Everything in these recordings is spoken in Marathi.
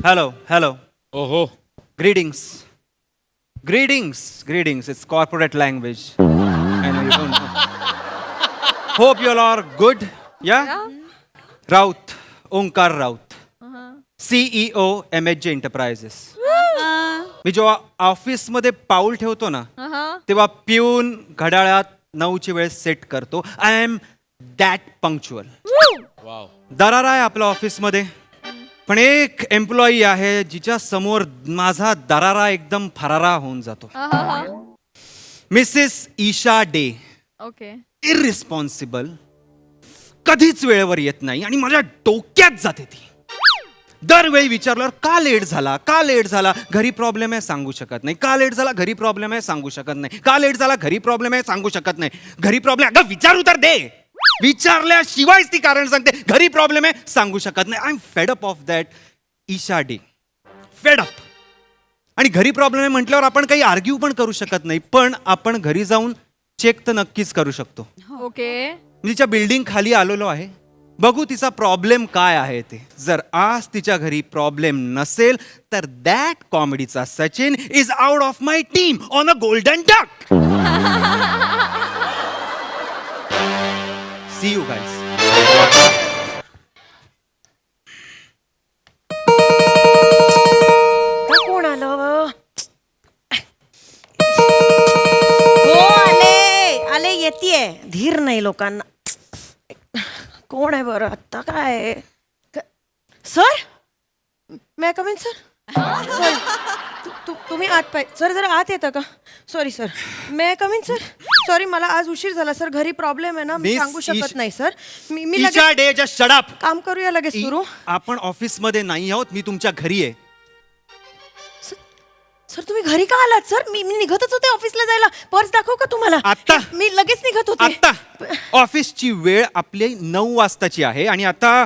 Hello. Oh. Greetings. It's corporate language. I know you don't know. Hope you all are good. Yeah? Raut, Onkar Raut. CEO MHJ Enterprises. मी जेव्हा ऑफिसमध्ये पाऊल ठेवतो ना तेव्हा पिऊन घड्याळात 9ची वेळ सेट करतो. I am that punctual. Wow. दरारा आहे आपल्या ऑफिसमध्ये, पण एक एम्प्लॉई आहे जिच्या समोर माझा दरारा एकदम फरारा होऊन जातो. Mrs Isha Dey. Okay. Irresponsible, कधीच वेळेवर येत नाही आणि माझ्या डोक्यात जाते ती. दरवेळी विचारल्यावर का लेट झाला, घरी प्रॉब्लेम आहे सांगू शकत नाही, का लेट झाला, घरी प्रॉब्लेम आहे सांगू शकत नाही, का लेट झाला, घरी प्रॉब्लेम आहे सांगू शकत नाही, घरी प्रॉब्लेम, अगं विचारू तर दे. विचारल्याशिवायच ती कारण सांगते, घरी प्रॉब्लेम आहे सांगू शकत नाही. I am fed up of that Isha Dey. Fed up. आणि घरी प्रॉब्लेम आहे म्हटल्यावर आपण काही आर्ग्यू पण करू शकत नाही, पण आपण घरी जाऊन चेक तर नक्कीच करू शकतो. ओके. तिच्या बिल्डिंग खाली आलेलो आहे, बघू तिचा प्रॉब्लेम काय आहे ते. जर आज तिच्या घरी प्रॉब्लेम नसेल तर दॅट कॉमेडीचा Sachin is out of my team on a golden duck. See you guys. कोण आलं? हो आले येतीये. धीर नाही लोकांना. कोण आहे बरं आत्ता? काय सर? मैं कम इन सर? सॉरी तुम्ही आत पाहिजे सर, जरा आत येतं का? सॉरी सर, मैं कम इन सर? सॉरी मला आज उशीर झाला सर, घरी प्रॉब्लेम आहे ना, मी सांगू शकत नाही सर. मी ईशा डे जस्ट शट अप. काम करूया लगेच सुरू. आपण ऑफिस मध्ये नाही आहोत, मी तुमच्या घरी आहे. सर तुम्ही घरी का आलात सर? मी निघतच होते ऑफिसला जायला. पर्स दाखवू का तुम्हाला? आता? मी लगेच निघत होते. आता ऑफिसची वेळ आपली 9 वाजताची आहे आणि आता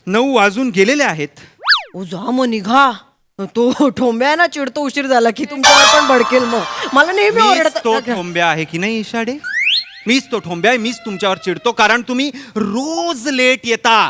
9 वाजून गेलेले आहेत. ओ जा मग निघा. तो ठोंब्या ना चिडतो उशीर झाला की तुमच्यावर पण भडकेल. मग मला नेहमी मीच ओरडत. तो ठोंब्या आहे की नाही ईशा डे? मीच तो ठोंब्या आहे, मीच तुमच्यावर चिडतो कारण तुम्ही रोज लेट येता.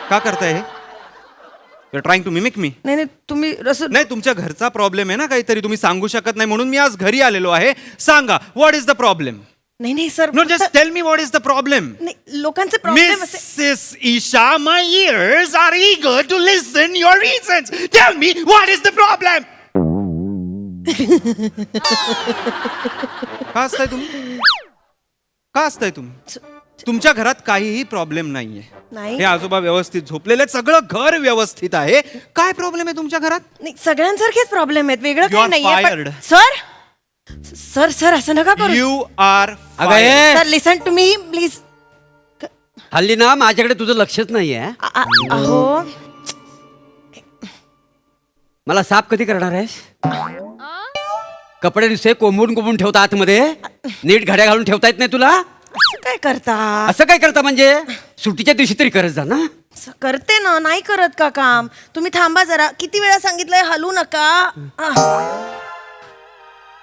का करताय हे? You are trying to mimic me? नाही तुम्ही नाही, तुमच्या घरचा प्रॉब्लेम आहे ना काहीतरी, तुम्ही सांगू शकत नाही म्हणून मी आज घरी आलेलो आहे. सांगा, व्हॉट इज द प्रॉब्लेम? नाही sir. No, just tell me what is the problem. लोकांचे प्रॉब्लेम असे. Mrs. Isha, my ears are eager to listen your reasons. Tell me what is the problem? का असताय तुम्ही? तुमच्या घरात काहीही प्रॉब्लेम नाहीये. नाही. हे आजोबा व्यवस्थित झोपलेले, सगळं घर व्यवस्थित आहे. काय प्रॉब्लेम आहे तुमच्या घरात? नाही सगळ्यांसारखेच प्रॉब्लेम आहेत, वेगळं You काही are नाहीये. fired. सर असं नका करू. You are sir listen to me please. हल्ली ना माझ्याकडे तुझं लक्षच नाहीये. अहो मला साफ कधी करणार आहेस? कपडे नुसते कोंबून ठेवता आतमध्ये, नीट घड्या घालून ठेवता येत नाही तुला? असं काय करता? असं काय करता म्हणजे? सुट्टीच्या दिवशी तरी करत जा ना. असं करते ना, नाही करत का काम? तुम्ही थांबा जरा. किती वेळा सांगितलंय हलू नका.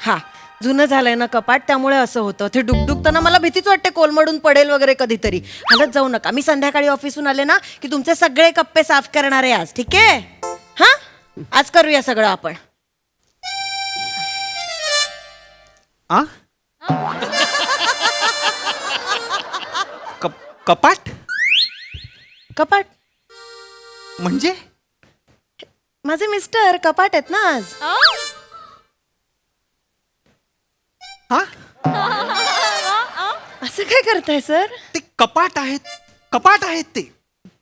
हा जुनं झालंय ना कपाट, त्यामुळे असं होतं. ते डुकडुकताना मला भीतीच वाटते कोलमडून पडेल वगैरे कधीतरी. हलत जाऊ नका. मी संध्याकाळी ऑफिसून आले ना की तुमचे सगळे कप्पे साफ करणार आहे आज. ठीक आहे? हा आज करूया सगळं आपण. कपाट कपाट म्हणजे? माझे मिस्टर कपाट आहेत ना आज. हा, असं काय करताय सर? ते कपाट आहेत ते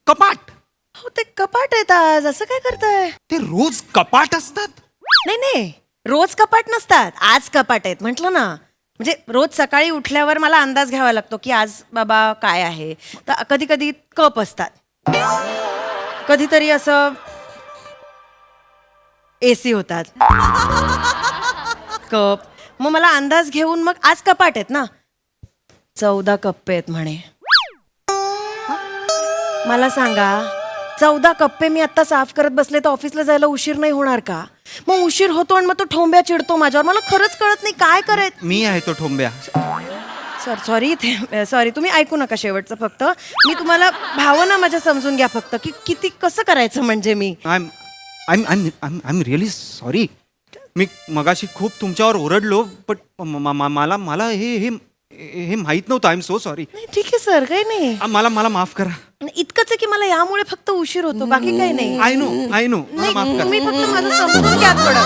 कपाट. हो ते कपाट आहेत आज. असं काय करताय? ते रोज कपाट असतात? नाही रोज कपाट नसतात, आज कपाट आहेत म्हटलं ना. म्हणजे रोज सकाळी उठल्यावर मला अंदाज घ्यावा लागतो की आज बाबा काय आहे. तर कधी कधी कप असतात, कधीतरी असं एसी होतात कप. मग मला अंदाज घेऊन मग आज कपाट आहेत ना. 14 कप्पे आहेत म्हणे. मला सांगा 14 कप्पे मी आता साफ करत बसले तर ऑफिसला जायला उशीर नाही होणार का? मग उशीर होतो आणि मग तो ठोंब्या चिडतो माझ्यावर. मला खरंच कळत नाही काय करायचं. मी आहे तो ठोंब्या. सॉरी तुम्ही ऐकू नका शेवटचं फक्त. मी तुम्हाला भावना माझ्या समजून घ्या फक्त की किती कसं करायचं म्हणजे मी. I am really sorry. मी मगाशी खूप तुमच्यावर ओरडलो पण मला हे माहित नव्हतं. I am so sorry. नाही ठीक आहे सर, काही नाही. मला माफ करा. इतकंच आहे की मला यामुळे फक्त उशीर होतो, बाकी काही नाही. आय नो मला माफ करा. तुम्ही फक्त माझं समजून घ्या थोडं.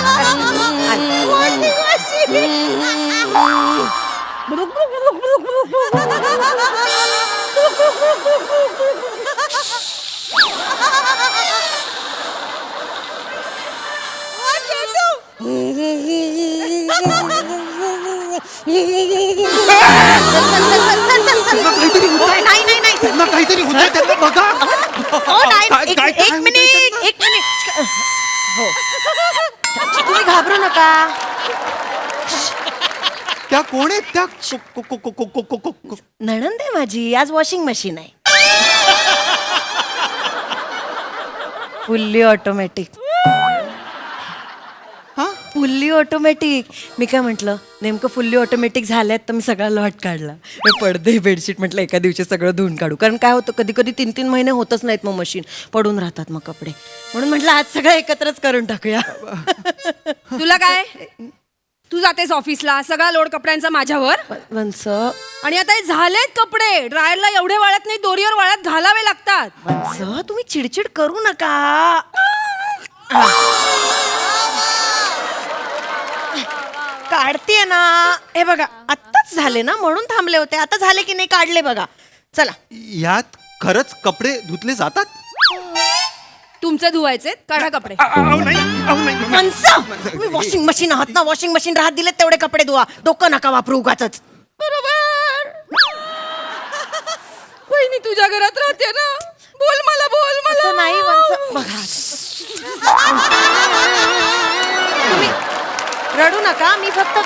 नाही त्यांना काहीतरी होतंय, त्यांना बघा. एक मिनिट हो, तुम्ही घाबरू नका. त्या कोण आहेत त्या? नणंद आहे माझी. आज वॉशिंग मशीन आहे, फुल्ली ऑटोमॅटिक. Fully automatic. मी काय म्हटलं, नेमकं फुल्ली ऑटोमॅटिक झाल्यात तर मी सगळा लॉट काढला. हे पडदे बेडशीट म्हटलं एका दिवशी सगळं धुवून काढू, कारण काय होतं कधी कधी 3-3 महिने होतच नाहीत मग मशीन, पडून राहतात मग कपडे. म्हणून म्हटलं आज सगळं एकत्रच करून टाकूया. तुला काय, तू जातेस ऑफिसला, सगळा लोड कपड्यांचा माझ्यावर. वंस आणि आता हे झालेत कपडे, ड्रायरला एवढे वाळत नाही, दोरीवर वाळत घालावे लागतात. तुम्ही चिडचिड करू नका. काढते ना, हे बघा आत्ताच झाले ना म्हणून थांबले होते. आता झाले की नाही काढले बघा. चला. यात खरंच कपडे धुतले जातात? तुमचे धुवायचे, काढा कपडे. तुम्ही वॉशिंग मशीन आहात ना, वॉशिंग मशीन राहत दिले तेवढे कपडे धुवा, डोकं नका वापरू उगाचच. बरोबर. वहिनी तुझ्या घरात राहते ना, बोल मला. असं नाही वंस. बघा तुम्ही रडू नका. मी फक्त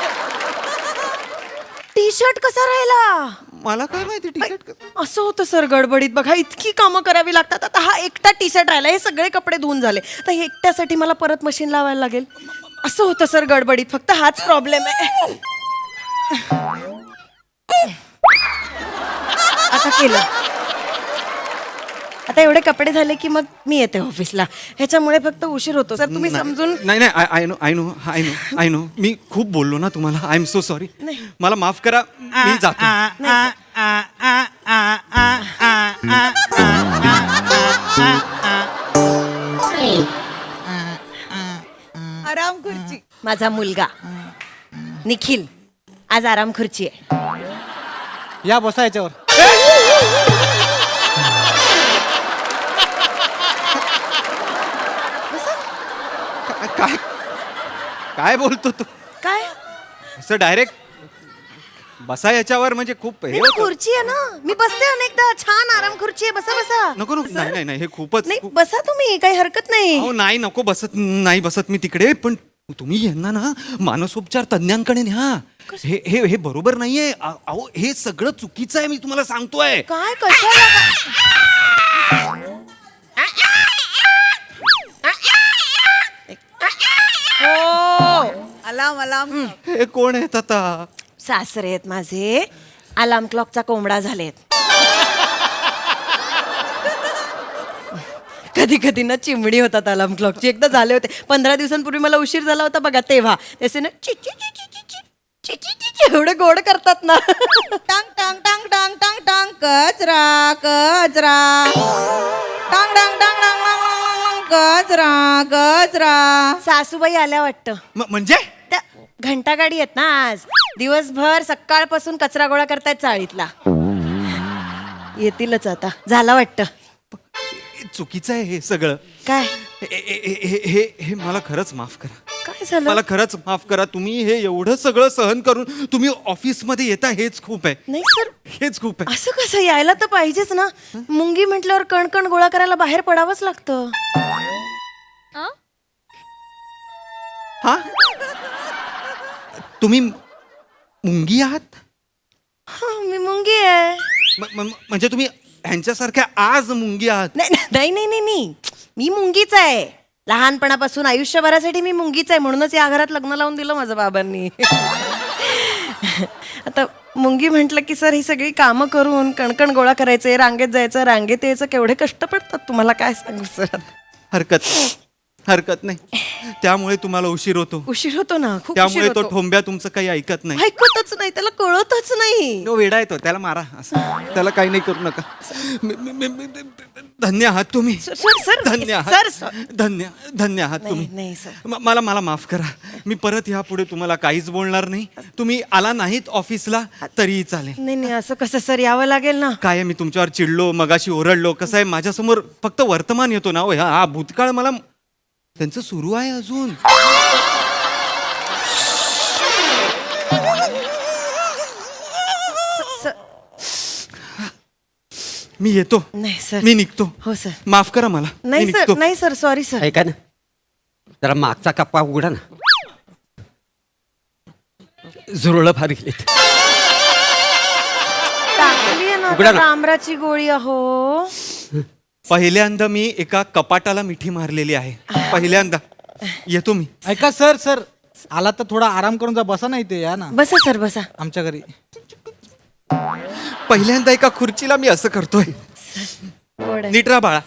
टी शर्ट कसा राहिला मला काय माहिती टी शर्ट. असं होतं सर गडबडीत. बघा इतकी कामं करावी लागतात. आता हा एकटा टी शर्ट राहिला, हे सगळे कपडे धुवून झाले, तर हे एकट्यासाठी मला परत मशीन लावायला लागेल. असं होतं सर गडबडीत. फक्त हाच प्रॉब्लेम आहे. आता केलं. आता एवढे कपडे झाले की मग मी येते ऑफिसला. ह्याच्यामुळे फक्त उशीर होतो सर, तुम्ही समजून. नाही आय नो मी खूप बोललो ना तुम्हाला. I am so sorry. मला माफ करा. मी जातो. आराम खुर्ची. माझा मुलगा निखिल आज आराम खुर्ची आहे. या बसा याच्यावर. काय काय बोलतो तू? काय असं डायरेक्ट बसा याच्यावर म्हणजे खूप हे होतं. खुर्ची आहे ना, मी बसते अनेकदा. छान आराम खुर्ची आहे. बसा बसा. नको नाही हे खूपच नाही बसा तुम्ही, काही हरकत नाही. अहो नाही नको नाही बसत मी तिकडे. पण तुम्ही यांना ना मानसोपचार तज्ञांकडे न्या. हे बरोबर नाहीये. अहो हे सगळं चुकीचं आहे, मी तुम्हाला सांगतोय. काय कशाला? अलाम. हे कोण आहेत आता? सासरे आहेत माझे. अलार्म क्लॉकचा कोंबडा झालेत. कधी कधी ना चिमणी होतात अलार्म क्लॉकची. एकदा झाले होते 15 दिवसांपूर्वी, मला उशीर झाला होता बघा तेव्हा. त्याचे ना ची ची ची ची ची ची ची ची ची एवढे गोड करतात ना. टांग टांग टांग टांग टांग टांग कचरा टांग टांग टांग टांग कचरा कचरा. सासूबाई आल्या वाटतं. म्हणजे त्या घंटा गाडी आहेत ना, आज दिवसभर सकाळपासून कचरा गोळा करतायत चाळीतला. येतीलच आता. झाला वाटतं. चुकीचं आहे हे सगळं. काय हे मला खरंच माफ करा. काय झालं? मला खरंच माफ करा. तुम्ही हे एवढं सगळं सहन करून तुम्ही ऑफिसमध्ये येता हेच खूप आहे. नाही सर, हेच खूप आहे. असं कसं यायला तर पाहिजेच ना. मुंगी म्हटल्यावर कणकण गोळा करायला बाहेर पडावंच लागतं. हा तुम्ही मुंगी आहात? हा, मी मुंगी आहे. म्हणजे तुम्ही ह्यांच्यासारख्या आज मुंगी आहात? नाही मी मुंगीच आहे. लहानपणापासून आयुष्यभरासाठी मी मुंगीच आहे. म्हणूनच या घरात लग्न लावून दिलं माझ्या बाबांनी. आता मुंगी म्हटलं की सर ही सगळी कामं करून कणकण गोळा करायचे, रांगेत जायचं, रांगेत यायचं, केवढे कष्ट पडतात तुम्हाला काय सांगू सर. हरकत नाही. त्यामुळे तुम्हाला उशीर होतो. उशीर होतो ना, खूप त्यामुळे उशीर तो होतो. ठोंब्या तुमचं काही ऐकत नाही. ऐकतच नाही, त्याला कळतच नाही. तो वेडा येतो, त्याला मारा असं. त्याला काही नाही करू नका. धन्य आहात तुम्ही. सर सर धन्य सर आहात. सर धन्य आहात तुम्ही. नाही सर. मला माफ करा. मी परत यापुढे तुम्हाला काहीच बोलणार नाही. तुम्ही आला नाहीत ऑफिसला तरीही चालेल. नाही असं कसं सर, यावं लागेल ना. काय आहे, मी तुमच्यावर चिडलो, मगाशी ओरडलो. कसं आहे, माझ्यासमोर फक्त वर्तमान येतो ना. हा भूतकाळ मला त्यांचं सुरू आहे अजून. मी येतो. नाही सर. मी निघतो. हो सर. माफ करा मला. मी नाही निघतो. सर, नाही सर, सॉरी सर. ऐका ना, जरा मागचा कप्पा उघडा ना. झुरळं फार गेलीत. टाकली ना उघडा ना. तांबराची गोळी अहो. पहिल्यांदा मी एका कपाटाला मिठी मारलेली आहे. पहिल्यांदा. येतो मी. ऐका सर सर, आला तर थोडा आराम करून जा. बसा नाही ते, या ना बसा सर, बसा. आमच्या घरी. पहिल्यांदा एका खुर्चीला मी असं करतोय. गोड आहे. नीट राहा बाळा.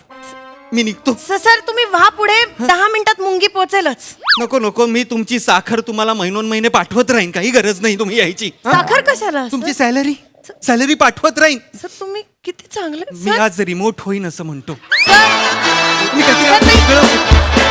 मी निघतो. सर तुम्ही व्हा पुढे, 10 मिनिटात मुंगी पोहोचेलच. नको, मी तुमची साखर तुम्हाला महिने पाठवत राहीन. काही गरज नाही तुम्ही यायची. साखर कशाला तुमची सॅलरी पाठवत राहीन. सर तुम्ही किती चांगले मी सर. आज रिमोट होईन असं म्हणतो. सर, मी काहीतरी सर, नाही. वेगळं-